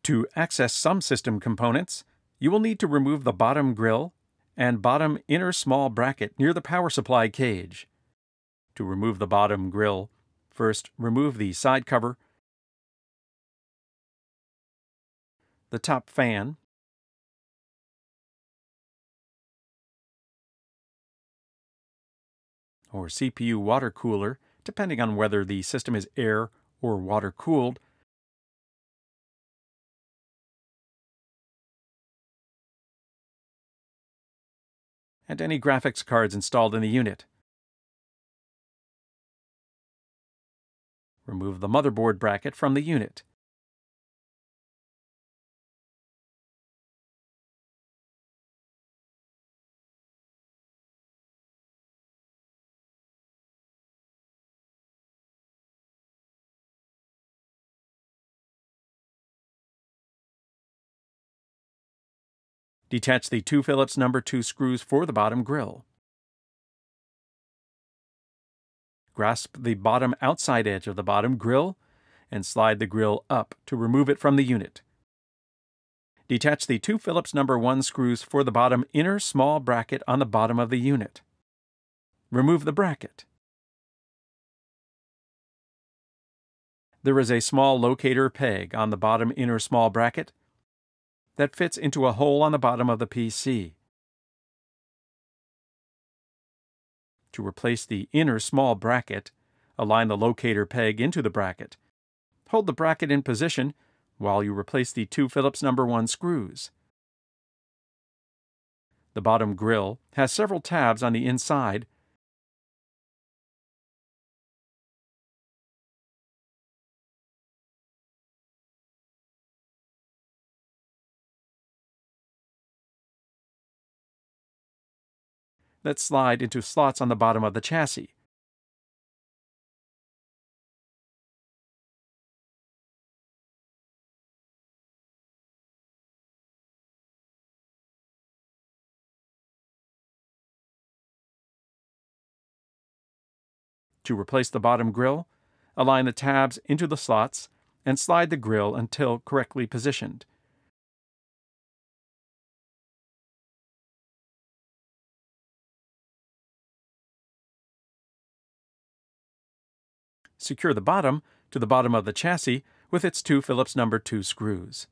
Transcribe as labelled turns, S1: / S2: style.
S1: To access some system components, you will need to remove the bottom grille and bottom inner small bracket near the power supply cage. To remove the bottom grille, first remove the side cover, the top fan, or CPU water cooler, depending on whether the system is air or water cooled, and any graphics cards installed in the unit. Remove the motherboard bracket from the unit. Detach the two Phillips number 2 screws for the bottom grille. Grasp the bottom outside edge of the bottom grille and slide the grille up to remove it from the unit. Detach the two Phillips number 1 screws for the bottom inner small bracket on the bottom of the unit. Remove the bracket. There is a small locator peg on the bottom inner small bracket that fits into a hole on the bottom of the PC. To replace the inner small bracket, align the locator peg into the bracket. Hold the bracket in position while you replace the two Phillips number 1 screws. The bottom grille has several tabs on the inside that slide into slots on the bottom of the chassis. To replace the bottom grille, align the tabs into the slots and slide the grille until correctly positioned. Secure the bottom to the bottom of the chassis with its two Phillips number 2 screws.